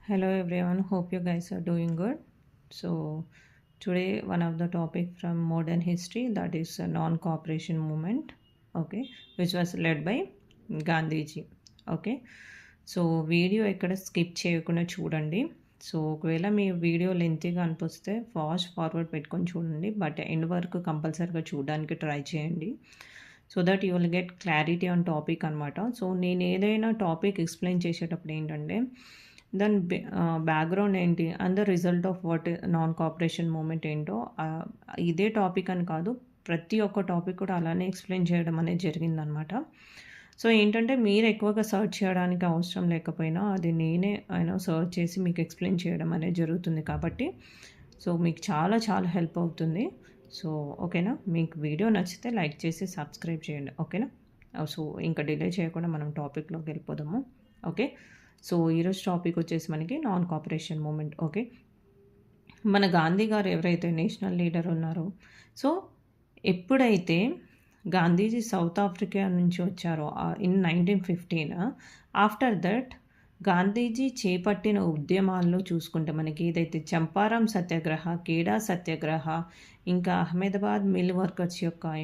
Hello everyone, hope you guys are doing good. So today one of the topic from modern history, that is a non-cooperation movement, okay, which was led by Gandhiji. Okay so video ఎక్కడ skip చేయకుండా చూడండి. So ఒకవేళ మీ video లెంతీగా అనిపిస్తే fast forward పెట్టుకొని చూడండి, but end వరకు కంపల్సరీగా చూడడానికి ట్రై చేయండి. So that you will get clarity on topic అనమాట. సో నేను ఏదైనా టాపిక్ ఎక్స్ప్లెయిన్ చేసేటప్పుడు ఏంటంటే దాని బ్యాక్గ్రౌండ్ ఏంటి and the result of what non cooperation moment ఏంటో ఇదే టాపిక్ అని కాదు, ప్రతి ఒక్క టాపిక్ కూడా అలానే ఎక్స్ప్లెయిన్ చేయడం అనేది జరిగిందనమాట. సో ఏంటంటే మీరు ఎక్కువగా సర్చ్ చేయడానికి అవసరం లేకపోయినా అది నేనే సర్చ్ చేసి మీకు ఎక్స్ప్లెయిన్ చేయడం అనేది జరుగుతుంది కాబట్టి సో మీకు చాలా చాలా హెల్ప్ అవుతుంది. సో ఓకేనా, మీకు వీడియో నచ్చితే లైక్ చేసి సబ్స్క్రైబ్ చేయండి, ఓకేనా. సో ఇంకా డిలే చేయకుండా మనం టాపిక్లోకి వెళ్ళిపోదాము. ఓకే, సో ఈరోజు టాపిక్ వచ్చేసి మనకి నాన్ కోఆపరేషన్ మూమెంట్. ఓకే, మన గాంధీ గారు ఎవరైతే నేషనల్ లీడర్ ఉన్నారో, సో ఎప్పుడైతే గాంధీజీ సౌత్ ఆఫ్రికా నుంచి వచ్చారో ఇన్ 1915, ఆఫ్టర్ దట్ గాంధీజీ చేపట్టిన ఉద్యమాల్లో చూసుకుంటే మనకి ఏదైతే చంపారం సత్యాగ్రహ, కేడా సత్యాగ్రహ, ఇంకా అహ్మదాబాద్ మిల్ వర్కర్స్ యొక్క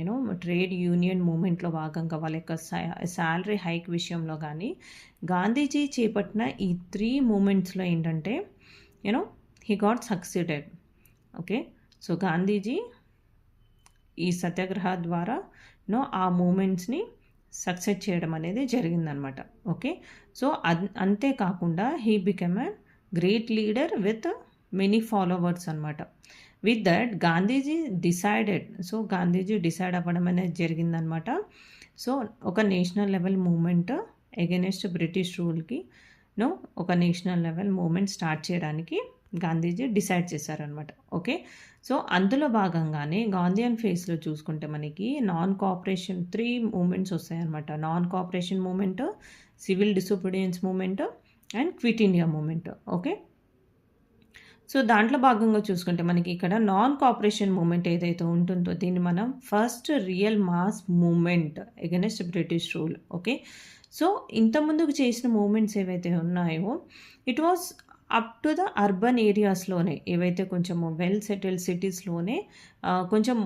ట్రేడ్ యూనియన్ మూమెంట్లో భాగంగా వాళ్ళ యొక్క శాలరీ హైక్ విషయంలో కానీ గాంధీజీ చేపట్టిన ఈ 3 మూమెంట్స్లో ఏంటంటే he got succeeded. Okay, so Gandhiji ఈ సత్యాగ్రహ ద్వారా ఆ మూమెంట్స్ని సక్సెస్ చేయడం అనేది జరిగిందనమాట. ఓకే, సో అంతేకాకుండా he become a great leader with many followers అనమాట. With that Gandhiji decided, so Gandhiji decide అవ్వడం అనేది జరిగిందనమాట. సో ఒక national level movement against British రూల్కి ఒక నేషనల్ లెవెల్ మూమెంట్ స్టార్ట్ చేయడానికి గాంధీజీ డిసైడ్ చేశారనమాట. ఓకే, సో అందులో భాగంగానే గాంధీయన్ ఫేస్లో చూసుకుంటే మనకి నాన్ కోఆపరేషన్ 3 మూమెంట్స్ వస్తాయన్నమాట. Non cooperation movement, civil disobedience movement and quit India movement. Okay, so దాంట్లో భాగంగా చూసుకుంటే మనకి ఇక్కడ నాన్ కోఆపరేషన్ మూమెంట్ ఏదైతే ఉంటుందో దీన్ని మనం first real mass movement against British rule. Okay, so ఇంతకుముందుకు చేసిన మూమెంట్స్ ఏవైతే ఉన్నాయో it was up to the urban ఏరియాస్లోనే, ఏవైతే కొంచెం వెల్ సెటిల్డ్ సిటీస్లోనే కొంచెం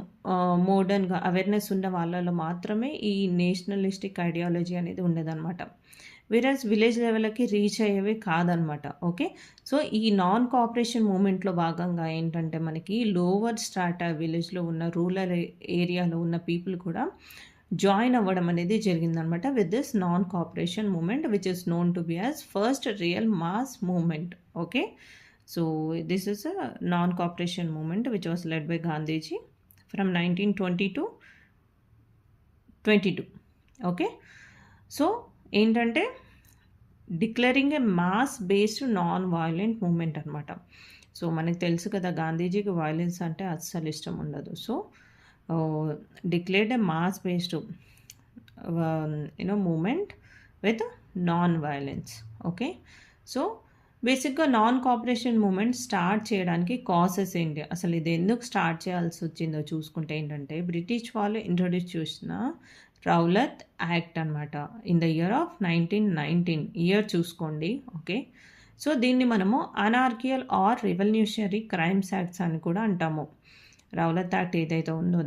మోడర్న్గా అవేర్నెస్ ఉన్న వాళ్ళలో మాత్రమే ఈ నేషనలిస్టిక్ ఐడియాలజీ అనేది ఉండేదన్నమాట. వేరస్ విలేజ్ లెవెల్కి రీచ్ అయ్యేవి కాదనమాట. ఓకే, సో ఈ నాన్ కోఆపరేషన్ మూమెంట్లో భాగంగా ఏంటంటే మనకి లోవర్ స్ట్రాటా విలేజ్లో ఉన్న రూరల్ ఏరియాలో ఉన్న పీపుల్ కూడా జాయిన్ అవ్వడం అనేది జరిగిందనమాట with this non cooperation movement which is known to be as first real mass movement. Okay, so this is a non cooperation movement which was led by Gandhiji from 1920 to 22. Okay, so ఏంటంటే declaring a mass based non violent movement అనమాట. So మనకు తెలుసు కదా గాంధీజీకి violence అంటే అస్సలు ఇష్టం ఉండదు. So declared a mass based movement with non-violence. Okay, so బేసిక్గా నాన్ కోఆపరేషన్ మూమెంట్ స్టార్ట్ చేయడానికి కాసెస్ ఏంటి, అసలు ఇది ఎందుకు స్టార్ట్ చేయాల్సి వచ్చిందో చూసుకుంటే ఏంటంటే బ్రిటిష్ వాళ్ళు ఇంట్రొడ్యూస్ చేసిన రౌలత్ యాక్ట్ అనమాట in the year of 1919. Year చూసుకోండి. ఓకే, సో దీన్ని మనము అనార్కియల్ ఆర్ రెవల్యూషనరీ క్రైమ్స్ యాక్ట్స్ అని కూడా అంటాము. రౌలత్ యాక్ట్ ఏదైతే ఉందో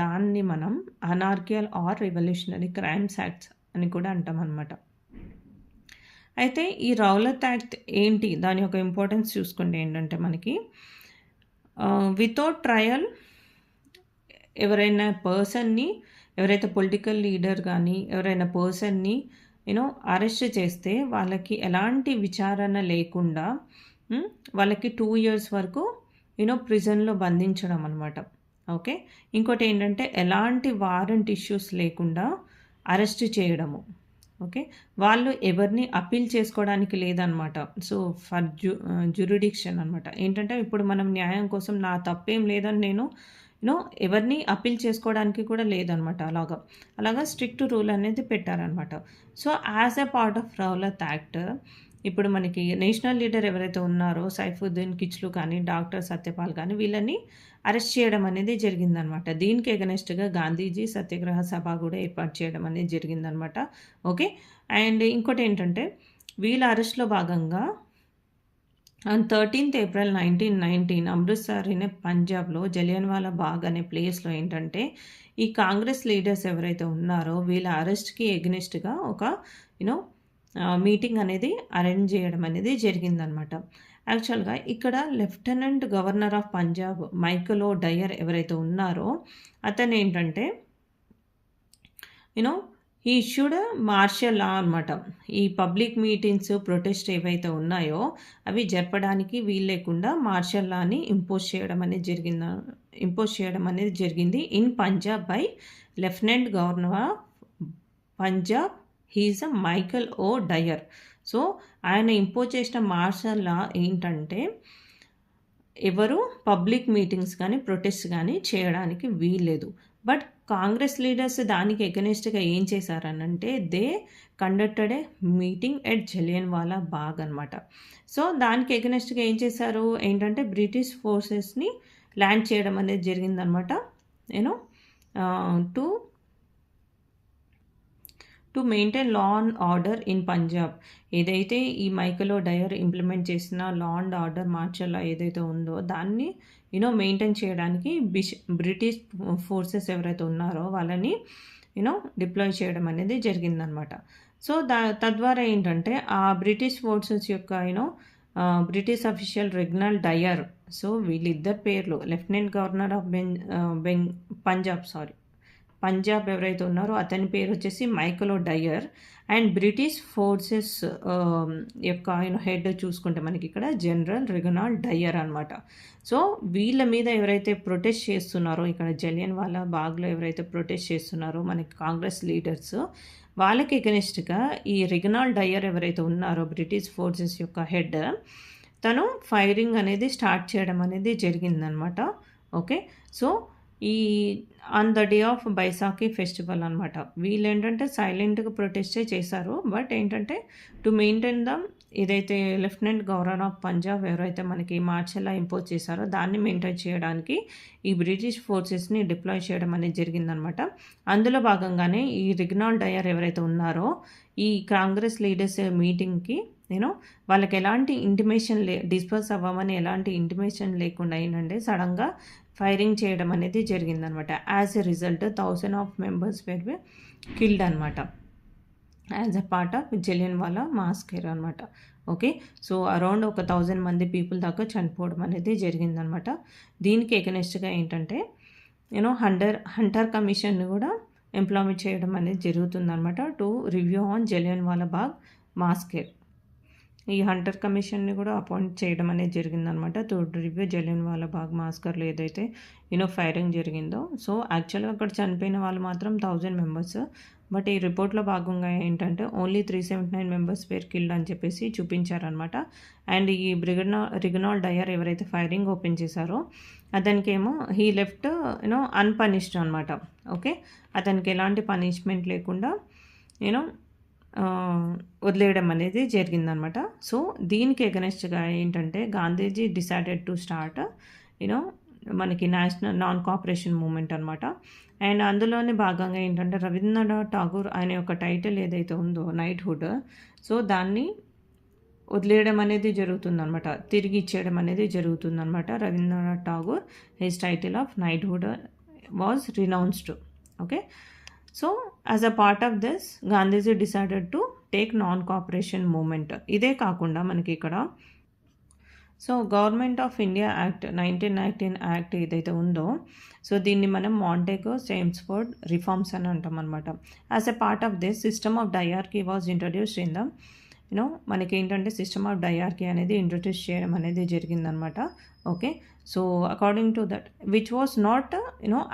దాన్ని మనం అనార్కియల్ ఆర్ రెవల్యూషనరీ క్రైమ్స్ యాక్ట్స్ అని కూడా అంటాం అనమాట. అయితే ఈ రౌలత్ యాక్ట్ ఏంటి, దాని యొక్క ఇంపార్టెన్స్ చూసుకుంటే ఏంటంటే మనకి వితౌట్ ట్రయల్ ఎవరైతే పొలిటికల్ లీడర్ కానీ ఎవరైనా పర్సన్ని అరెస్ట్ చేస్తే వాళ్ళకి ఎలాంటి విచారణ లేకుండా వాళ్ళకి 2 years వరకు ప్రిజన్లో బంధించడం అనమాట. ఓకే, ఇంకోటి ఏంటంటే ఎలాంటి వారెంట్ ఇష్యూస్ లేకుండా అరెస్ట్ చేయడము. ఓకే, వాళ్ళు ఎవరిని అప్పీల్ చేసుకోవడానికి లేదనమాట. సో ఫర్ జ్యూరిడిక్షన్ అనమాట. ఏంటంటే ఇప్పుడు మనం న్యాయం కోసం నా తప్పేం లేదని నేను ఎవరిని అప్పీల్ చేసుకోవడానికి కూడా లేదనమాట. అలాగా స్ట్రిక్ట్ రూల్ అనేది పెట్టారనమాట. So as a part of Rowlatt act ఇప్పుడు మనకి నేషనల్ లీడర్ ఎవరైతే ఉన్నారో సైఫుద్దీన్ కిచ్లు కానీ డాక్టర్ సత్యపాల్ కానీ వీళ్ళని అరెస్ట్ చేయడం అనేది జరిగిందనమాట. దీనికి ఎగనెస్ట్గా గాంధీజీ సత్యాగ్రహ సభ కూడా ఏర్పాటు చేయడం అనేది జరిగిందనమాట. ఓకే, అండ్ ఇంకోటి ఏంటంటే వీళ్ళ అరెస్ట్‌లో భాగంగా on 13th April 1919 Amritsar in పంజాబ్‌లో జలియన్వాలా బాగ్ అనే ప్లేస్‌లో ఏంటంటే, ఈ కాంగ్రెస్ లీడర్స్ ఎవరైతే ఉన్నారో వీళ్ళ అరెస్ట్‌కి ఎగ్నెస్ట్‌గా ఒక యూనో మీటింగ్ అనేది అరేంజ్ చేయడం అనేది జరిగిందనమాట. యాక్చువల్‌గా ఇక్కడ lieutenant governor of Punjab Michael O Dwyer ఎవరైతే ఉన్నారో అతనేంటంటే you know he issued martial law అనమాట. ఈ పబ్లిక్ మీటింగ్స్, ప్రొటెస్ట్ ఏవైతే ఉన్నాయో అవి జరపడానికి వీలు లేకుండా మార్షల్ లాని ఇంపోజ్ చేయడం అనేది జరిగింది in Punjab by lieutenant governor of Punjab. He's Michael O Dwyer. So ఆయన ఇంపోజ్ చేసిన మార్షల్ లా ఏంటంటే ఎవరు పబ్లిక్ మీటింగ్స్ కానీ, ప్రొటెస్ట్ కానీ చేయడానికి వీల్లేదు. బట్ కాంగ్రెస్ లీడర్స్ దానికి ఎగనెస్ట్‌గా ఏం చేశారనంటే they conducted a meeting at Jallianwala Bagh అనమాట. సో దానికి ఎగనెస్ట్‌గా ఏం చేశారు ఏంటంటే బ్రిటిష్ ఫోర్సెస్‌ని ల్యాండ్ చేయడం అనేది జరిగిందనమాట. You know to to maintain law and order in Punjab. ఏదైతే ఈ మైకేల్ ఓ డయర్ ఇంప్లిమెంట్ చేసిన law and order martial law ఏదైతే ఉందో దాన్ని మెయింటైన్ చేయడానికి బ్రిటిష్ ఫోర్సెస్ ఎవరైతే ఉన్నారో వాళ్ళని డిప్లాయ్ చేయడం అనేది జరిగిందనమాట. సో తద్వారా ఏంటంటే ఆ బ్రిటిష్ ఫోర్సెస్ యొక్క బ్రిటిష్ అఫీషియల్ రెగ్నల్ డయర్. సో వీళ్ళిద్దరు పేర్లు లెఫ్టినెంట్ గవర్నర్ ఆఫ్ పంజాబ్ ఎవరైతే ఉన్నారో అతని పేరు వచ్చేసి Michael O Dwyer. And British forces యొక్క హెడ్ చూసుకుంటే మనకి ఇక్కడ జనరల్ రెగ్నాల్డ్ డయర్ అనమాట. సో వీళ్ళ మీద ఎవరైతే ప్రొటెస్ట్ చేస్తున్నారో ఇక్కడ జలియన్వాలా బాగ్లో ఎవరైతే ప్రొటెస్ట్ చేస్తున్నారో మనకి కాంగ్రెస్ లీడర్స్ వాళ్ళకి ఎగనెస్ట్గా ఈ రెగ్నాల్డ్ డయర్ ఎవరైతే ఉన్నారో బ్రిటిష్ ఫోర్సెస్ యొక్క హెడ్ తను ఫైరింగ్ అనేది స్టార్ట్ చేయడం అనేది జరిగిందనమాట. ఓకే. సో ఈ on the day of Baisakhi festival అనమాట. వీళ్ళేంటంటే సైలెంట్‌గా ప్రొటెస్టే చేశారు. బట్ ఏంటంటే టు మెయింటైన్ ఏదైతే లెఫ్టినెంట్ గవర్నర్ ఆఫ్ పంజాబ్ ఎవరైతే మనకి మార్షల్ లా ఇంపోజ్ చేశారో దాన్ని మెయింటైన్ చేయడానికి ఈ బ్రిటిష్ ఫోర్సెస్‌ని డిప్లాయ్ చేయడం అనేది జరిగిందనమాట. అందులో భాగంగానే ఈ రెగ్నాల్డ్ డయర్ ఎవరైతే ఉన్నారో ఈ కాంగ్రెస్ లీడర్స్ మీటింగ్‌కి వాళ్ళకి ఎలాంటి ఇంటిమేషన్ డిస్పర్స్ అవ్వమని ఎలాంటి ఇంటిమేషన్ లేకుండా ఏంటంటే సడన్‌గా ఫైరింగ్ చేయడం అనేది జరిగిందనమాట. As a result 1000 of members were killed అనమాట. As a part of Jallianwala massacre అనమాట. ఓకే. సో అరౌండ్ ఒక 1000 మంది పీపుల్ దాకా చనిపోవడం అనేది జరిగిందనమాట. దీనికి ఎగనెస్ట్‌గా ఏంటంటే హంటర్ కమిషన్‌ని కూడా ఎంప్లాయ్మెంట్ చేయడం అనేది జరుగుతుందనమాట. టు రివ్యూ ఆన్ జలియన్వాలా బాగ్ మాస్కర్. ఈ హంటర్ కమిషన్ని కూడా అపాయింట్ చేయడం అనేది జరిగిందనమాట. టు రివ్యూ జలియన్వాలా బాగ్ మాస్కర్లో ఏదైతే ఫైరింగ్ జరిగిందో. సో యాక్చువల్గా అక్కడ చనిపోయిన వాళ్ళు మాత్రం 1000 మెంబర్స్. బట్ ఈ రిపోర్ట్లో భాగంగా ఏంటంటే ఓన్లీ 379 మెంబర్స్ వేర్ కిల్డ్ అని చెప్పేసి చూపించారనమాట. అండ్ ఈ రెగ్నాల్డ్ డయర్ ఎవరైతే ఫైరింగ్ ఓపెన్ చేశారో అతనికేమో హీ లెఫ్ట్ అన్పనిష్డ్ అనమాట. ఓకే. అతనికి ఎలాంటి పనిష్మెంట్ లేకుండా వదిలేయడం అనేది జరిగిందనమాట. సో దీనికి ఎగనెస్ట్గా ఏంటంటే గాంధీజీ డిసైడెడ్ టు స్టార్ట్ మనకి నేషనల్ నాన్ కోఆపరేషన్ మూమెంట్ అనమాట. అండ్ అందులోనే భాగంగా ఏంటంటే రవీంద్రనాథ్ ఠాగూర్ ఆయన యొక్క టైటిల్ ఏదైతే ఉందో నైట్హుడ్, సో దాన్ని వదిలేయడం అనేది జరుగుతుందనమాట. తిరిగి ఇచ్చేయడం అనేది జరుగుతుందనమాట. Rabindranath Tagore his title of knighthood was renounced. Okay. So as a part of this Gandhiji decided to take non cooperation movement. ఇదే కాకుండా మనకి ఇక్కడ so government of India act 1919 act ఏదైతే ఉందో సో దీన్ని మనం మాంటెగో చేమ్స్ఫోర్డ్ రిఫార్మ్స్ అని అంటాం అనమాట. As a part of this system of dyarchy was introduced in మనకి ఏంటంటే సిస్టమ్ ఆఫ్ డయార్కీ అనేది ఇంట్రడ్యూస్ చేయడం అనేది జరిగిందనమాట. Okay. So according to that which was not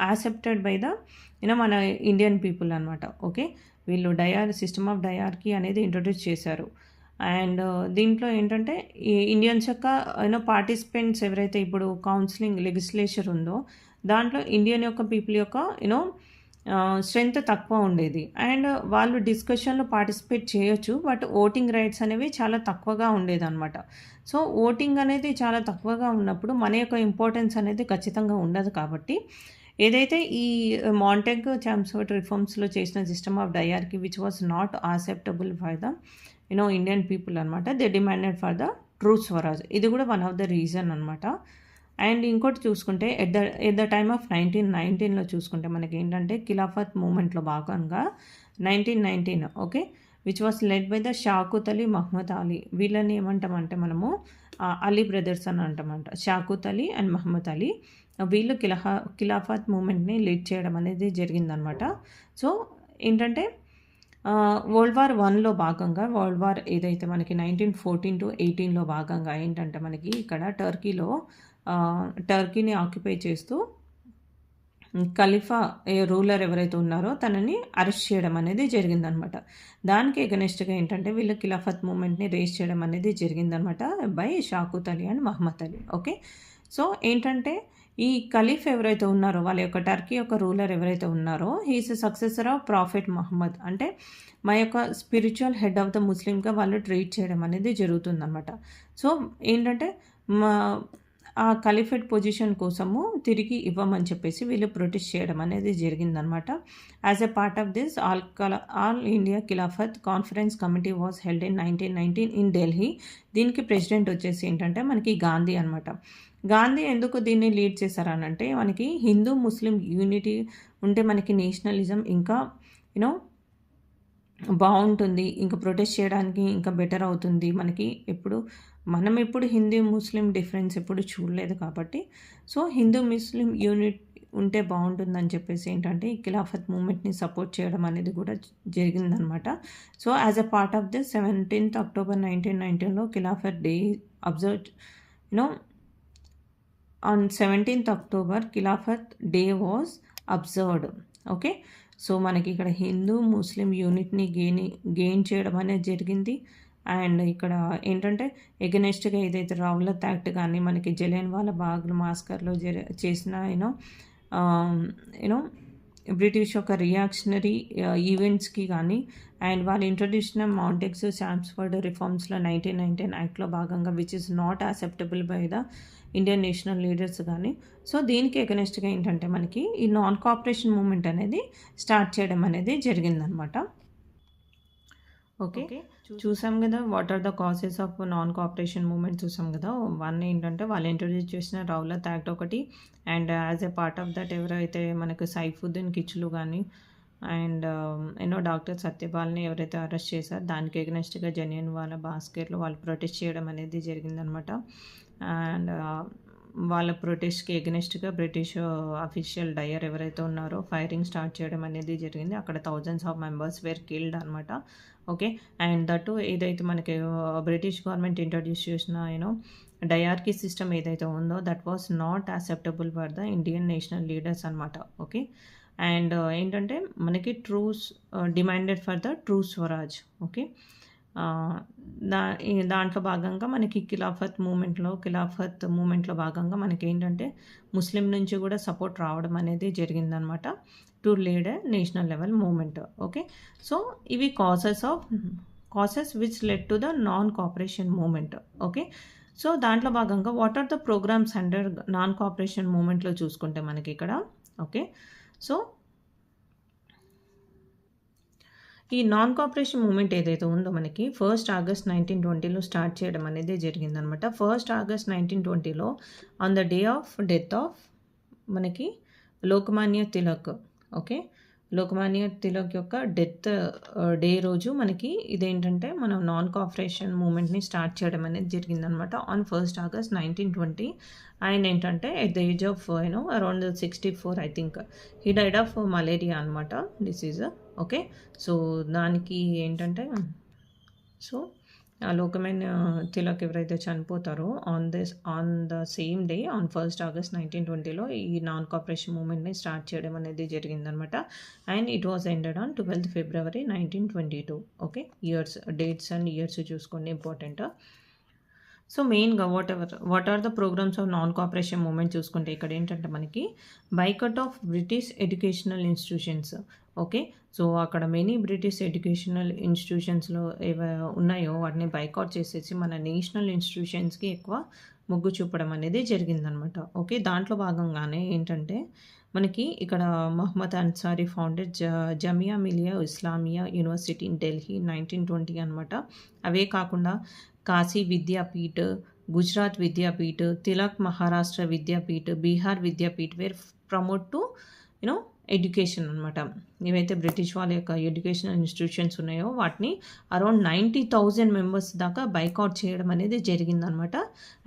accepted by the మన ఇండియన్ పీపుల్ అనమాట. ఓకే. వీళ్ళు సిస్టమ్ ఆఫ్ డయార్కీ అనేది ఇంట్రడ్యూస్ చేశారు. అండ్ దీంట్లో ఏంటంటే ఈ ఇండియన్స్ యొక్క పార్టిసిపెంట్స్ ఎవరైతే ఇప్పుడు కౌన్సిలింగ్ లెజిస్లేచర్ ఉందో దాంట్లో ఇండియన్ యొక్క పీపుల్ యొక్క స్ట్రెంగ్త్ తక్కువ ఉండేది. అండ్ వాళ్ళు డిస్కషన్లో పార్టిసిపేట్ చేయొచ్చు. బట్ ఓటింగ్ రైట్స్ అనేవి చాలా తక్కువగా ఉండేదన్నమాట. సో ఓటింగ్ అనేది చాలా తక్కువగా ఉన్నప్పుడు మన యొక్క ఇంపార్టెన్స్ అనేది ఖచ్చితంగా ఉండదు. కాబట్టి ఏదైతే ఈ మాంటెగో చేమ్స్ఫోర్డ్ రిఫార్మ్స్లో చేసిన system of dyarchy which was not acceptable by the Indian people అనమాట. They demanded for the true swaraj. ఇది కూడా వన్ ఆఫ్ ద రీజన్ అనమాట. అండ్ ఇంకోటి చూసుకుంటే ఎట్ ద టైమ్ ఆఫ్ 1919లో చూసుకుంటే మనకి ఏంటంటే ఖిలాఫత్ మూమెంట్లో భాగంగా 1919 okay, which was led by the Shaukat Ali, Mohammad Ali. వీళ్ళని ఏమంటామంటే మనము అలీ బ్రదర్స్ అని అంటామంట. షాకుత్ అలీ అండ్ మహమ్మద్ అలీ వీళ్ళు ఖిలాఫత్ మూమెంట్ని లీడ్ చేయడం అనేది జరిగిందనమాట. సో ఏంటంటే వరల్డ్ వార్ 1లో భాగంగా, వరల్డ్ వార్ ఏదైతే మనకి 1914 to 18లో భాగంగా ఏంటంటే మనకి ఇక్కడ టర్కీని ఆక్యుపై చేస్తూ ఖలీఫా రూలర్ ఎవరైతే ఉన్నారో తనని అరెస్ట్ చేయడం అనేది జరిగిందనమాట. దానికి ఎగనెస్ట్గా ఏంటంటే వీళ్ళు ఖిలాఫత్ మూమెంట్ని రేస్ చేయడం అనేది జరిగిందనమాట by Shaukat Ali and Mohammad Ali. Okay, so ఏంటంటే ఈ ఖలీఫ్ ఎవరైతే ఉన్నారో వాళ్ళ యొక్క టర్కీ యొక్క రూలర్ ఎవరైతే ఉన్నారో he is successor of prophet Muhammad. అంటే మా యొక్క స్పిరిచువల్ హెడ్ ఆఫ్ ద ముస్లింగా వాళ్ళు ట్రీట్ చేయడం అనేది జరుగుతుందన్నమాట. సో ఏంటంటే ఆ ఖలీఫేట్ పొజిషన్ కోసము తిరిగి ఇవ్వమని చెప్పేసి వీళ్ళు ప్రొటెస్ట్ చేయడం అనేది జరిగిందనమాట. As a part of this all India Khilafat conference committee was held in 1919 in Delhi. దీనికి ప్రెసిడెంట్ వచ్చేసి ఏంటంటే మనకి గాంధీ అనమాట. గాంధీ ఎందుకు దీన్ని లీడ్ చేశారనంటే మనకి హిందూ ముస్లిం యూనిటీ ఉంటే మనకి నేషనలిజం ఇంకా బాగుంటుంది, ఇంకా ప్రొటెస్ట్ చేయడానికి ఇంకా బెటర్ అవుతుంది. మనం ఎప్పుడు హిందూ ముస్లిం డిఫరెన్స్ ఎప్పుడు చూడలేదు కాబట్టి, సో హిందూ ముస్లిం యూనిట్ ఉంటే బాగుంటుందని చెప్పేసి ఏంటంటే ఈ ఖిలాఫత్ మూమెంట్ని సపోర్ట్ చేయడం అనేది కూడా జరిగిందనమాట. So as a part of this 17th October 1919లో Khilafat day observe on 17th October Khilafat day was observed. Okay, so మనకి ఇక్కడ హిందూ ముస్లిం యూనిట్ని గెయిన్ చేయడం అనేది జరిగింది. అండ్ ఇక్కడ ఏంటంటే ఎగనెస్ట్గా ఏదైతే రౌలత్ యాక్ట్ కానీ మనకి జలియన్వాలా బాగ్ మాస్కర్లో చేసిన బ్రిటిష్ యొక్క రియాక్షనరీ ఈవెంట్స్కి కానీ అండ్ వాళ్ళు ఇంట్రడ్యూస్ చేసిన మౌంటెక్స్ శాంప్స్ఫర్డ్ రిఫార్మ్స్లో 1919 యాక్ట్లో భాగంగా which is not acceptable by the Indian national leaders కానీ. సో దీనికి ఎగనెస్ట్గా ఏంటంటే మనకి ఈ నాన్ కోఆపరేషన్ మూమెంట్ అనేది స్టార్ట్ చేయడం అనేది జరిగిందనమాట. ఓకే, చూసాం కదా what are the causes of non cooperation movement చూసాం కదా. వన్ ఏంటంటే వాళ్ళు ఇంట్రడ్యూస్ చేసిన రౌలత్ యాక్ట్ ఒకటి, and as a part of that ఎవరైతే మనకు సైఫుద్దీన్ కిచ్లు కానీ అండ్ డాక్టర్ సత్యపాల్ని ఎవరైతే అరెస్ట్ చేశారో దానికి ఎగనెస్ట్గా జలియన్వాలా బాస్కెట్లో వాళ్ళు ప్రొటెస్ట్ చేయడం అనేది జరిగిందనమాట. అండ్ వాళ్ళ ప్రొటెస్ట్కి ఎగనెస్ట్గా బ్రిటిష్ అఫీషియల్ డయర్ ఎవరైతే ఉన్నారో ఫైరింగ్ స్టార్ట్ చేయడం అనేది జరిగింది. అక్కడ thousands of members were killed అనమాట. ఓకే, అండ్ దట్ ఏదైతే మనకి బ్రిటిష్ గవర్నమెంట్ ఇంట్రడ్యూస్ చేసిన డయార్కీ సిస్టమ్ ఏదైతే ఉందో that was not acceptable for the Indian national leaders అనమాట. ఓకే, అండ్ ఏంటంటే మనకి demanded for the true Swaraj. Okay, దాంట్లో భాగంగా మనకి ఖిలాఫత్ మూమెంట్లో భాగంగా మనకి ఏంటంటే ముస్లిం నుంచి కూడా సపోర్ట్ రావడం అనేది జరిగిందనమాట to lead a national level movement. Okay, so ఇవి causes which led to the non cooperation movement. Okay, so దాంట్లో భాగంగా what are the programs under non cooperation మూమెంట్లో చూసుకుంటే మనకి ఇక్కడ ఓకే, సో ఈ నాన్ కోఆపరేషన్ మూమెంట్ ఏదైతే ఉందో మనకి 1st August 1920లో స్టార్ట్ చేయడం అనేది జరిగిందనమాట. 1st August 1920లో on the day of death of మనకి లోకమాన్య తిలక్. ఓకే, లోకమాన్య తిలక్ యొక్క డెత్ డే రోజు మనకి ఇదేంటంటే మనం నాన్ కోఆపరేషన్ మూమెంట్ని స్టార్ట్ చేయడం అనేది జరిగిందనమాట ఆన్ 1st August 1920. ఆయన ఏంటంటే at the age of around 64 I think he died of malaria అనమాట డిసీజ్. ఓకే, సో దానికి ఏంటంటే సో లోకమాన్య తిలక్ ఎవరైతే చనిపోతారో on the same day on 1st August 1920లో ఈ నాన్ కోఆపరేషన్ మూమెంట్ని స్టార్ట్ చేయడం అనేది జరిగిందనమాట. And it was ended on 12th February 1922. Okay, dates and years చూసుకోండి ఇంపార్టెంట్. సో మెయిన్గా what are the programmes of non cooperation movement చూసుకుంటే ఇక్కడ ఏంటంటే మనకి boycott of British educational institutions. Okay, so అక్కడ మెనీ బ్రిటిష్ ఎడ్యుకేషనల్ ఇన్స్టిట్యూషన్స్లో ఉన్నాయో వాటిని బైకాట్ చేసేసి మన నేషనల్ ఇన్స్టిట్యూషన్స్కి ఎక్కువ మొగ్గు చూపడం అనేది జరిగిందనమాట. ఓకే, దాంట్లో భాగంగానే ఏంటంటే మనకి ఇక్కడ Mohammad Ansari founded Jamia Millia Islamia university in Delhi 1920 అనమాట. అవే కాకుండా Kashi Vidyapeeth, Gujarat Vidyapeeth, Tilak Maharashtra Vidyapeeth, Bihar Vidyapeeth were promote to you know education అనమాట. ఏవైతే బ్రిటిష్ వాళ్ళ యొక్క ఎడ్యుకేషనల్ ఇన్స్టిట్యూషన్స్ ఉన్నాయో వాటిని అరౌండ్ 90,000 మెంబర్స్ దాకా బైకౌట్ చేయడం అనేది జరిగిందనమాట.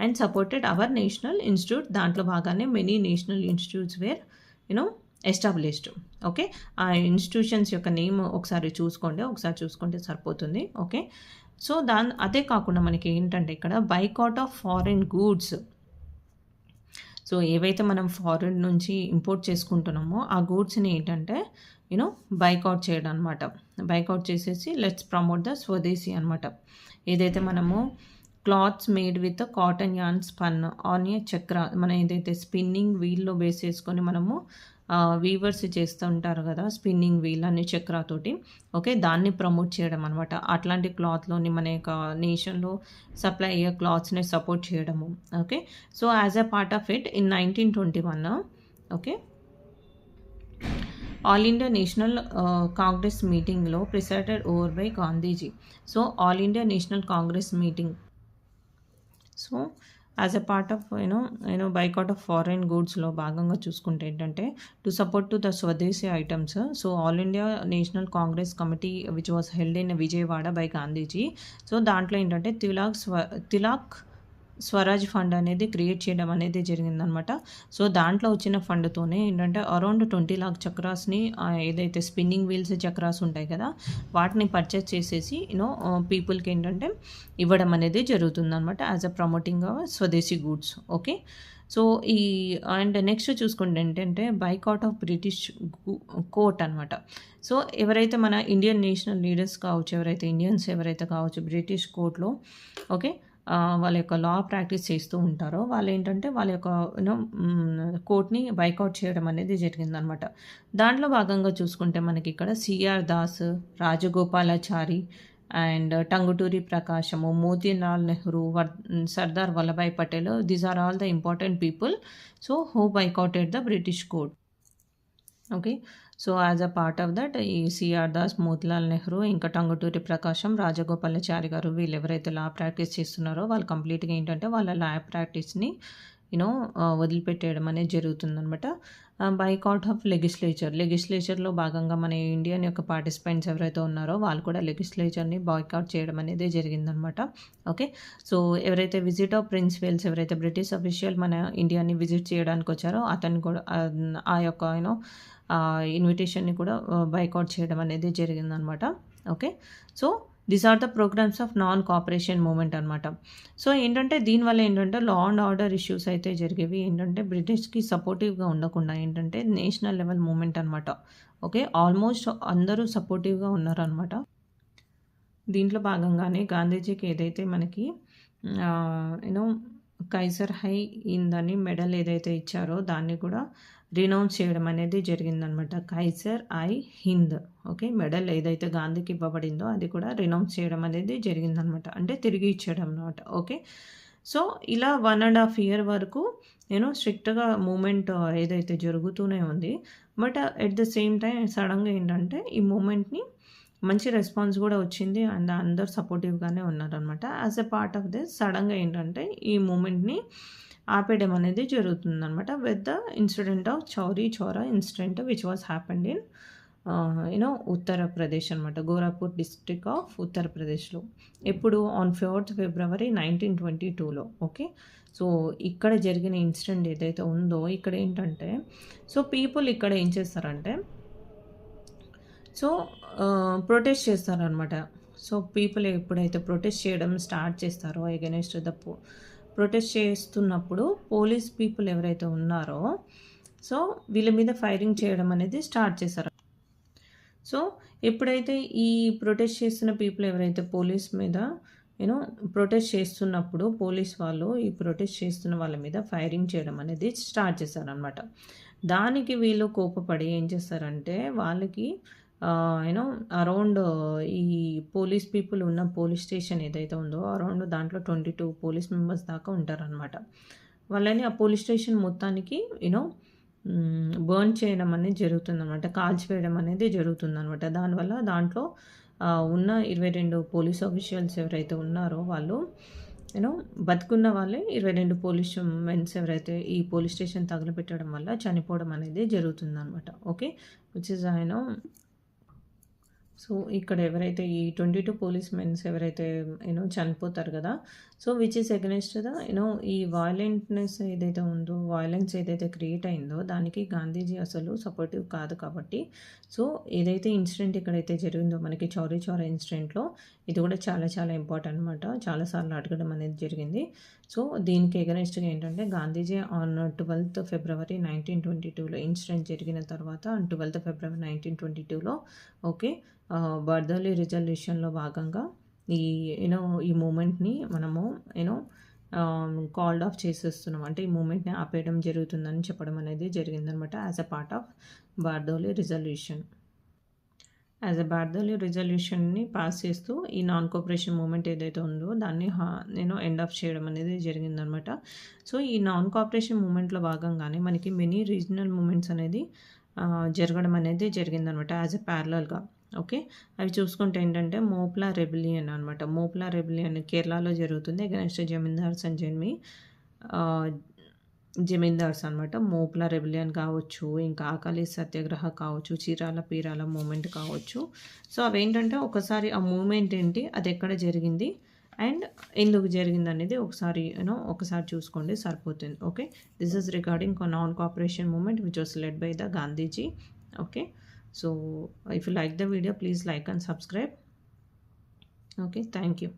And supported our national institute. దాంట్లో భాగానే many national institutes were you know established. Okay, ఆ ఇన్స్టిట్యూషన్స్ యొక్క నేమ్ ఒకసారి చూసుకుంటే సరిపోతుంది. ఓకే, సో అదే కాకుండా మనకి ఏంటంటే ఇక్కడ boycott of foreign goods. So ఏవైతే మనం ఫారిన్ నుంచి ఇంపోర్ట్ చేసుకుంటున్నామో ఆ గూడ్స్ని ఏంటంటే బైకౌట్ చేయడం అనమాట. బైకౌట్ చేసేసి లెట్స్ ప్రమోట్ ద స్వదేశీ అనమాట. ఏదైతే మనము clothes made with cotton an spun on a చక్ర, మనం ఏదైతే స్పిన్నింగ్ వీల్లో బేస్ చేసుకొని మనము వీవర్స్ చేస్తూ ఉంటారు కదా, స్పిన్నింగ్ వీల్ అనే చక్రాతోటి. ఓకే, దాన్ని ప్రమోట్ చేయడం అనమాట. అట్లాంటి క్లాత్లోని మన యొక్క నేషన్లో సప్లై అయ్యే క్లాత్స్ని సపోర్ట్ చేయడము. Okay, so as a part of it in 1921 okay All India National Congress మీటింగ్లో presided over by Gandhiji. So All India National Congress meeting, so as a part of boycott of foreign గూడ్స్లో భాగంగా చూసుకుంటే ఏంటంటే to support to the swadeshi items. So All India National Congress committee which was held in Vijayawada by Gandhiji. So దాంట్లో ఏంటంటే Tilak Swaraj fund అనేది create చేయడం అనేది జరిగిందనమాట. సో దాంట్లో వచ్చిన ఫండ్తోనే ఏంటంటే అరౌండ్ 20 లాక్ చక్రాస్ని, ఏదైతే స్పిన్నింగ్ వీల్స్ చక్రాస్ ఉంటాయి కదా వాటిని పర్చేస్ చేసేసి పీపుల్కి ఏంటంటే ఇవ్వడం అనేది జరుగుతుందన్నమాట యాజ్ అ ప్రమోటింగ్ స్వదేశీ goods. Okay, so and next చూసుకుంటే ఏంటంటే బైకాట్ ఆఫ్ బ్రిటిష్ కోర్ట్ అనమాట. సో ఎవరైతే మన ఇండియన్ నేషనల్ లీడర్స్ కావచ్చు, ఇండియన్స్ ఎవరైతే కావచ్చు బ్రిటిష్ కోర్ట్లో ఓకే వాళ్ళ యొక్క లా ప్రాక్టీస్ చేస్తూ ఉంటారో వాళ్ళు ఏంటంటే వాళ్ళ యొక్క కోర్ట్ని బైకౌట్ చేయడం అనేది జరిగిందనమాట. దాంట్లో భాగంగా చూసుకుంటే మనకి ఇక్కడ C R Das, Rajagopalachari and Tanguturi Prakasam, Motilal Nehru, Sardar Vallabhbhai Patel, these are all the important people so who boycotted the British court. Okay, so as a part of that ఈ సిఆర్ దాస్, మోతిలాల్ నెహ్రూ, ఇంకా టంగుటూరి ప్రకాశం, రాజగోపాలాచారి గారు వీళ్ళు ఎవరైతే లా ప్రాక్టీస్ చేస్తున్నారో వాళ్ళు కంప్లీట్గా ఏంటంటే వాళ్ళ లా ప్రాక్టీస్ని వదిలిపెట్టేయడం అనేది జరుగుతుందనమాట. బైకాట్ ఆఫ్ లెజిస్లేచర్లో భాగంగా మన ఇండియన్ యొక్క పార్టిసిపెంట్స్ ఎవరైతే ఉన్నారో వాళ్ళు కూడా లెజిస్లేచర్ని బాయ్కాట్ చేయడం అనేది జరిగిందనమాట. ఓకే, సో ఎవరైతే విజిట్ ఆఫ్ ప్రిన్స్ వేల్స్, ఎవరైతే బ్రిటిష్ అఫీషియల్ మన ఇండియాని విజిట్ చేయడానికి వచ్చారో అతను కూడా ఆ యొక్క ఇన్విటేషన్ని కూడా బైకౌట్ చేయడం అనేది జరిగిందనమాట. Okay, so these are the programmes of non cooperation movement అనమాట. సో ఏంటంటే దీనివల్ల ఏంటంటే లా అండ్ ఆర్డర్ ఇష్యూస్ అయితే జరిగేవి. ఏంటంటే బ్రిటిష్కి సపోర్టివ్గా ఉండకుండా ఏంటంటే నేషనల్ లెవెల్ మూమెంట్ అనమాట. ఓకే, ఆల్మోస్ట్ అందరూ సపోర్టివ్గా ఉన్నారనమాట. దీంట్లో భాగంగానే గాంధీజీకి ఏదైతే మనకి కైజర్ హై ఇందని మెడల్ ఏదైతే ఇచ్చారో దాన్ని కూడా రినౌన్స్ చేయడం అనేది జరిగిందనమాట. కైజర్ ఐ హింద్ ఓకే మెడల్ ఏదైతే గాంధీకి ఇవ్వబడిందో అది కూడా రినౌన్స్ చేయడం అనేది జరిగిందనమాట. అంటే తిరిగి ఇచ్చేయడం అనమాట. ఓకే, సో ఇలా 1.5 year వరకు స్ట్రిక్ట్గా మూమెంట్ ఏదైతే జరుగుతూనే ఉంది. But at the same time సడన్గా ఏంటంటే ఈ మూమెంట్ని మంచి రెస్పాన్స్ కూడా వచ్చింది అండ్ అందరు సపోర్టివ్గానే ఉన్నారనమాట. As a part of this సడన్గా ఏంటంటే ఈ మూమెంట్ని ఆపేయడం అనేది జరుగుతుందనమాట with the incident of Chauri Chaura incident which was happened in Uttar Pradesh అనమాట. గోరఖ్పూర్ డిస్ట్రిక్ట్ ఆఫ్ ఉత్తరప్రదేశ్లో ఎప్పుడు on 4th February 1922లో. Okay, so ఇక్కడ జరిగిన ఇన్సిడెంట్ ఏదైతే ఉందో ఇక్కడ ఏంటంటే సో పీపుల్ ఇక్కడ ఏం చేస్తారంటే సో ప్రొటెస్ట్ చేస్తారనమాట. సో పీపుల్ ఎప్పుడైతే ప్రొటెస్ట్ చేయడం స్టార్ట్ చేస్తారో అగెనిస్ట్ ద ప్రొటెస్ట్ చేస్తున్నప్పుడు పోలీస్ పీపుల్ ఎవరైతే ఉన్నారో సో వీళ్ళ మీద ఫైరింగ్ చేయడం అనేది స్టార్ట్ చేశారు. సో ఎప్పుడైతే ఈ ప్రొటెస్ట్ చేస్తున్న పీపుల్ ఎవరైతే పోలీస్ మీద ప్రొటెస్ట్ చేస్తున్నప్పుడు పోలీస్ వాళ్ళు ఈ ప్రొటెస్ట్ చేస్తున్న వాళ్ళ మీద ఫైరింగ్ చేయడం అనేది స్టార్ట్ చేశారనమాట. దానికి వీళ్ళు కోపపడి ఏం చేస్తారంటే వాళ్ళకి అరౌండ్ ఈ పోలీస్ పీపుల్ ఉన్న పోలీస్ స్టేషన్ ఏదైతే ఉందో అరౌండ్ దాంట్లో 22 పోలీస్ మెంబర్స్ దాకా ఉంటారనమాట. వాళ్ళని ఆ పోలీస్ స్టేషన్ మొత్తానికి బర్న్ చేయడం అనేది జరుగుతుందనమాట. కాల్చివేయడం అనేది జరుగుతుందనమాట. దానివల్ల దాంట్లో ఉన్న 22 పోలీస్ ఆఫీషియల్స్ ఎవరైతే ఉన్నారో వాళ్ళు బతికున్న వాళ్ళే 22 పోలీస్ మెన్స్ ఎవరైతే ఈ పోలీస్ స్టేషన్ తగలబెట్టడం వల్ల చనిపోవడం అనేది జరుగుతుందనమాట. ఓకే. విచ్ ఇస్ సో ఇక్కడ ఎవరైతే ఈ 22 పోలీస్ మెన్స్ ఎవరైతే చనిపోతారు కదా! So which is against the ఈ వయలెంట్‌నెస్ ఏదైతే ఉందో, వయలెన్స్ ఏదైతే క్రియేట్ అయిందో దానికి గాంధీజీ అసలు సపోర్టివ్ కాదు కాబట్టి, సో ఏదైతే ఇన్సిడెంట్ ఇక్కడైతే జరిగిందో మనకి చౌరీ చౌరా ఇన్సిడెంట్‌లో ఇది కూడా చాలా చాలా ఇంపార్టెంట్ అనమాట. చాలా సార్లు అడగడం అనేది జరిగింది. సో దీనికి ఎగనెస్ట్‌గా ఏంటంటే గాంధీజీ ఆన్ 12th February 1922లో ఇన్సిడెంట్ జరిగిన తర్వాత 12th February 1922లో ఓకే. బర్దౌలీ రిజల్యూషన్‌లో భాగంగా ఈ ఈ మూమెంట్‌ని మనము కాల్డ్ ఆఫ్ చేసేస్తున్నాం. అంటే ఈ మూమెంట్‌ని ఆపేయడం జరుగుతుందని చెప్పడం అనేది జరిగిందనమాట. As a part of Bardoli resolution. As a Bardoli రిజల్యూషన్‌ని పాస్ చేస్తూ ఈ నాన్ కోఆపరేషన్ మూవ్‌మెంట్ ఏదైతే ఉందో దాన్ని ఎండ్ ఆఫ్ చేయడం అనేది జరిగిందనమాట. సో ఈ నాన్ కోఆపరేషన్ మూవ్‌మెంట్‌లో భాగంగానే మనకి మెనీ రీజనల్ మూవ్‌మెంట్స్ అనేది జరగడం అనేది జరిగిందనమాట యాజ్ ఎ ప్యారలల్‌గా. ఓకే. అవి చూసుకుంటే ఏంటంటే మోప్లా రెబెలియన్ అనమాట. మోప్లా రెబెలియన్ కేరళలో జరుగుతుంది. అగైన్స్ట్ జమీందార్స్ అండ్ జమీందార్స్ అనమాట. మోప్లా రెబెలియన్ కావచ్చు, ఇంకా ఆకాలి సత్యాగ్రహ కావచ్చు, చీరాల పీరాల మూమెంట్ కావచ్చు. సో అవేంటంటే ఒకసారి ఆ మూమెంట్ ఏంటి, అది ఎక్కడ జరిగింది అండ్ ఎందుకు జరిగింది అనేది ఒకసారి చూసుకోండి సరిపోతుంది. Okay. This is regarding non cooperation movement which was led by the Gandhiji. Okay. So if you like the video, please like and subscribe. Okay, thank you.